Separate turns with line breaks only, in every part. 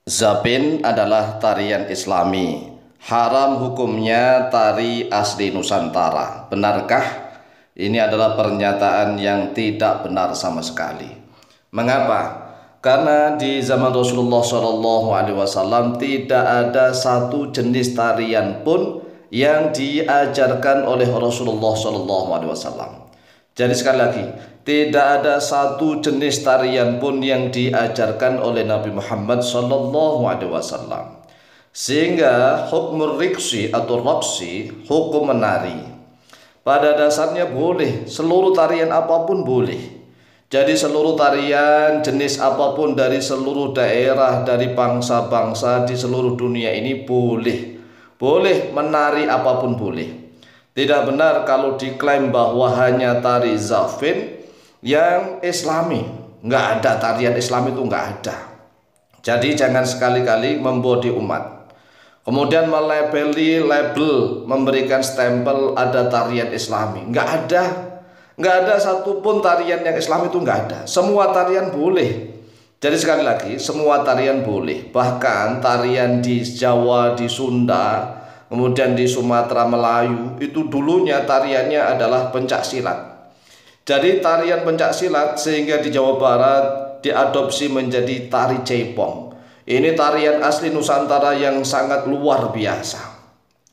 Zapin adalah tarian Islami. Haram hukumnya tari asli Nusantara. Benarkah? Ini adalah pernyataan yang tidak benar sama sekali. Mengapa? Karena di zaman Rasulullah SAW tidak ada satu jenis tarian pun yang diajarkan oleh Rasulullah SAW. Jadi sekali lagi, tidak ada satu jenis tarian pun yang diajarkan oleh Nabi Muhammad SAW. Sehingga hukum riksi atau roksi, hukum menari, pada dasarnya boleh, seluruh tarian apapun boleh. Jadi seluruh tarian jenis apapun dari seluruh daerah, dari bangsa-bangsa di seluruh dunia ini boleh. Boleh menari apapun boleh. Tidak benar kalau diklaim bahwa hanya tari Zapin yang Islami. Nggak ada, tarian Islam itu nggak ada. Jadi jangan sekali-kali membodi umat. Kemudian label, memberikan stempel ada tarian Islami. Nggak ada. Nggak ada satupun tarian yang Islam itu nggak ada. Semua tarian boleh. Jadi sekali lagi, semua tarian boleh. Bahkan tarian di Jawa, di Sunda, kemudian di Sumatera, Melayu, itu dulunya tariannya adalah pencak silat. Jadi tarian pencak silat sehingga di Jawa Barat diadopsi menjadi tari Jaipong. Ini tarian asli Nusantara yang sangat luar biasa.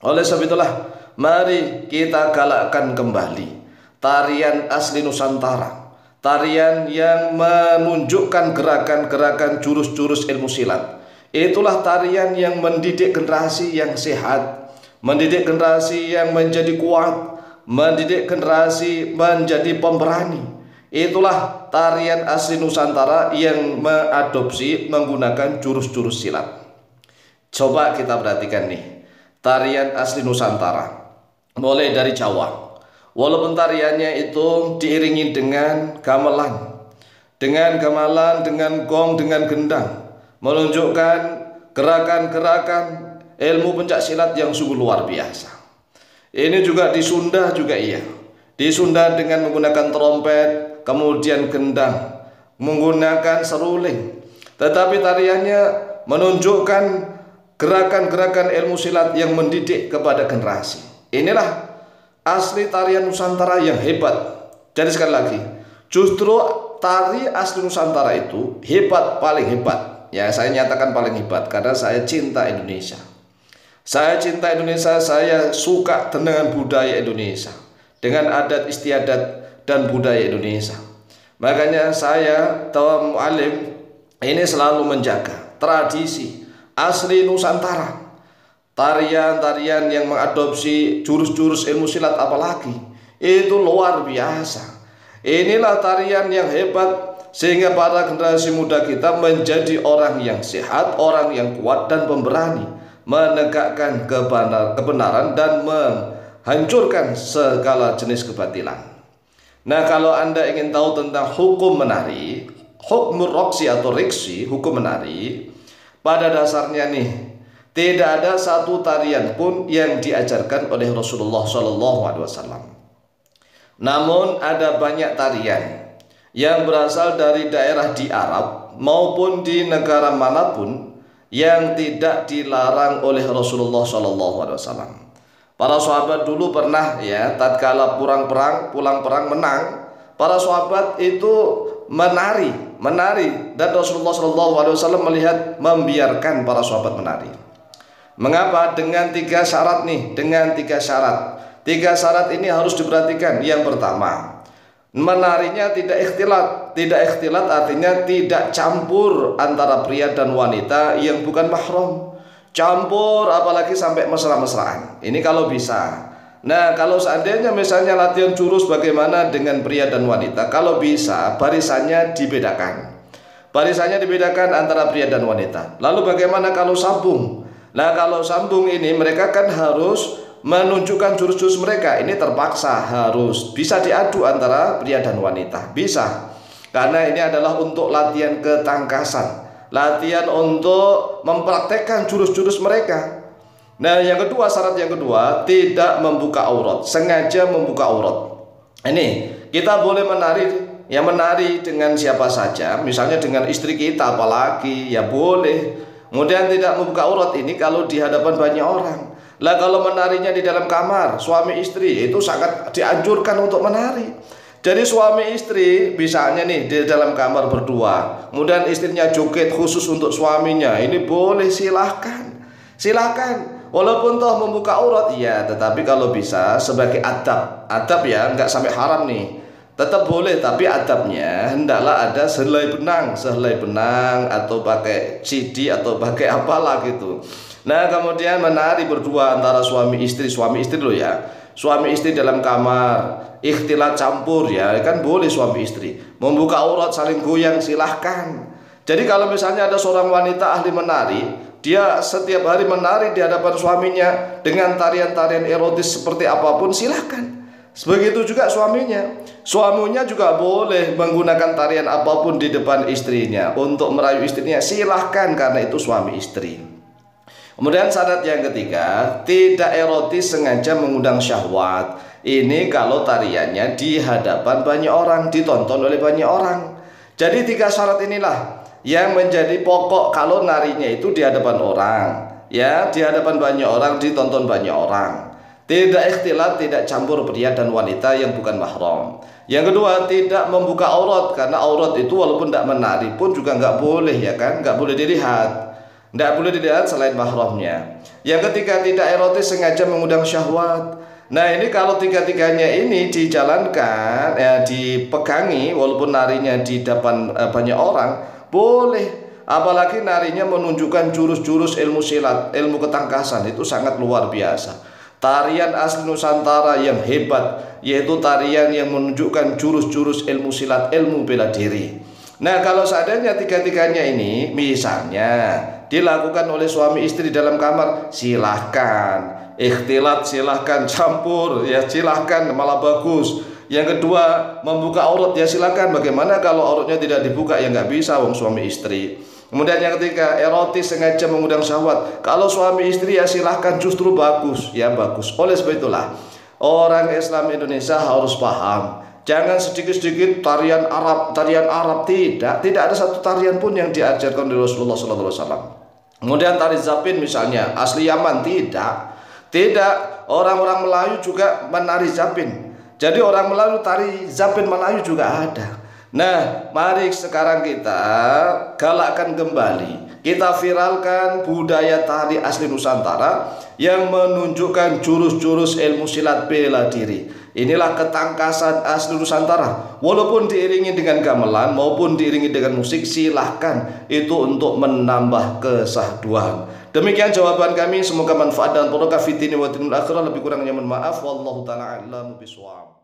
Oleh sebab itulah, mari kita galakkan kembali tarian asli Nusantara, tarian yang menunjukkan gerakan-gerakan jurus-jurus ilmu silat. Itulah tarian yang mendidik generasi yang sehat, mendidik generasi yang menjadi kuat, mendidik generasi menjadi pemberani. Itulah tarian asli Nusantara yang mengadopsi menggunakan jurus-jurus silat. Coba kita perhatikan nih, tarian asli Nusantara mulai dari Jawa. Walaupun tariannya itu diiringi dengan gamelan, dengan gong, dengan gendang, menunjukkan gerakan-gerakan ilmu pencak silat yang sungguh luar biasa. Ini juga di Sunda juga iya. Di Sunda dengan menggunakan trompet, kemudian gendang, menggunakan seruling. Tetapi tariannya menunjukkan gerakan-gerakan ilmu silat yang mendidik kepada generasi. Inilah asli tarian Nusantara yang hebat. Jadi sekali lagi, justru tari asli Nusantara itu hebat, paling hebat. Ya, saya nyatakan paling hebat karena saya cinta Indonesia. Saya cinta Indonesia, saya suka dengan budaya Indonesia, dengan adat istiadat dan budaya Indonesia. Makanya saya, Tawa Mu'alim, ini selalu menjaga tradisi asli Nusantara. Tarian-tarian yang mengadopsi jurus-jurus ilmu silat apalagi, itu luar biasa. Inilah tarian yang hebat sehingga para generasi muda kita menjadi orang yang sehat, orang yang kuat dan pemberani, menegakkan kebenaran dan menghancurkan segala jenis kebatilan. Nah, kalau Anda ingin tahu tentang hukum menari, hukum roksi atau riksi, hukum menari, pada dasarnya nih, tidak ada satu tarian pun yang diajarkan oleh Rasulullah SAW. Namun ada banyak tarian yang berasal dari daerah di Arab maupun di negara manapun yang tidak dilarang oleh Rasulullah SAW. Para sahabat dulu pernah ya, tatkala pulang perang menang, para sahabat itu menari dan Rasulullah SAW melihat membiarkan para sahabat menari. Mengapa? Dengan tiga syarat nih, dengan tiga syarat. Tiga syarat ini harus diperhatikan. Yang pertama, menarinya tidak ikhtilat. Tidak ikhtilat artinya tidak campur antara pria dan wanita yang bukan mahram. Campur apalagi sampai mesra-mesraan. Ini kalau bisa. Nah, kalau seandainya misalnya latihan jurus bagaimana dengan pria dan wanita? Kalau bisa, barisannya dibedakan. Barisannya dibedakan antara pria dan wanita. Lalu bagaimana kalau sambung? Nah, kalau sambung ini mereka kan harus menunjukkan jurus-jurus mereka. Ini terpaksa harus bisa diadu antara pria dan wanita. Bisa. Karena ini adalah untuk latihan ketangkasan, latihan untuk mempraktekkan jurus-jurus mereka. Nah, yang kedua, syarat yang kedua, tidak membuka aurat, sengaja membuka aurat. Ini kita boleh menari, ya menari dengan siapa saja, misalnya dengan istri kita apalagi, ya boleh. Kemudian tidak membuka aurat ini kalau di hadapan banyak orang. Lah kalau menarinya di dalam kamar suami istri itu sangat dianjurkan untuk menari. Jadi suami istri misalnya nih di dalam kamar berdua, kemudian istrinya joget khusus untuk suaminya, ini boleh, silahkan. Silahkan. Walaupun toh membuka aurat, ya, tetapi kalau bisa sebagai adab ya, nggak sampai haram nih. Tetap boleh, tapi adabnya hendaklah ada sehelai benang atau pakai CD atau pakai apalah gitu. Nah, kemudian menari berdua antara suami istri loh ya. Suami istri dalam kamar, ikhtilat campur ya, kan boleh suami istri. Membuka aurat saling goyang silahkan. Jadi kalau misalnya ada seorang wanita ahli menari, dia setiap hari menari di hadapan suaminya dengan tarian-tarian erotis seperti apapun, silahkan. Begitu juga suaminya juga boleh menggunakan tarian apapun di depan istrinya untuk merayu istrinya, silahkan, karena itu suami istri. Kemudian syarat yang ketiga, tidak erotis sengaja mengundang syahwat. Ini kalau tariannya di hadapan banyak orang, ditonton oleh banyak orang. Jadi 3 syarat inilah yang menjadi pokok kalau narinya itu di hadapan orang, ya, di hadapan banyak orang, ditonton banyak orang. Tidak ikhtilat, tidak campur pria dan wanita yang bukan mahram. Yang kedua, tidak membuka aurat, karena aurat itu walaupun tidak menari pun juga nggak boleh, ya kan, nggak boleh dilihat. Nggak boleh dilihat selain mahramnya. Yang ketiga, tidak erotis sengaja mengundang syahwat. Nah, ini kalau 3-tiganya ini dijalankan, ya, dipegangi walaupun narinya di depan banyak orang, boleh. Apalagi narinya menunjukkan jurus-jurus ilmu silat, ilmu ketangkasan, itu sangat luar biasa. Tarian asli Nusantara yang hebat, yaitu tarian yang menunjukkan jurus-jurus ilmu silat, ilmu bela diri. Nah, kalau seandainya 3-tiganya ini misalnya dilakukan oleh suami istri dalam kamar, silahkan. Ikhtilat silahkan, campur ya silahkan, malah bagus. Yang kedua, membuka aurat ya silahkan. Bagaimana kalau auratnya tidak dibuka? Ya nggak bisa, wong suami istri. Kemudian yang ketiga, erotis sengaja mengundang syahwat. Kalau suami istri ya silahkan, justru bagus, ya bagus. Oleh sebab itulah orang Islam Indonesia harus paham. Jangan sedikit-sedikit tarian Arab, tidak ada satu tarian pun yang diajarkan oleh Rasulullah SAW. Kemudian tari zapin misalnya asli Yaman, tidak. Orang-orang Melayu juga menari zapin. Jadi orang Melayu tari zapin Melayu juga ada. Nah, mari sekarang kita galakkan kembali, kita viralkan budaya tari asli Nusantara yang menunjukkan jurus-jurus ilmu silat bela diri. Inilah ketangkasan asli Nusantara. Walaupun diiringi dengan gamelan maupun diiringi dengan musik, silahkan, itu untuk menambah kesahduan. Demikian jawaban kami, semoga manfaat dan barokah fid dini wa dinil akhirah. Lebih kurangnya mohon maaf, wallahu taala a'lamu bishawab.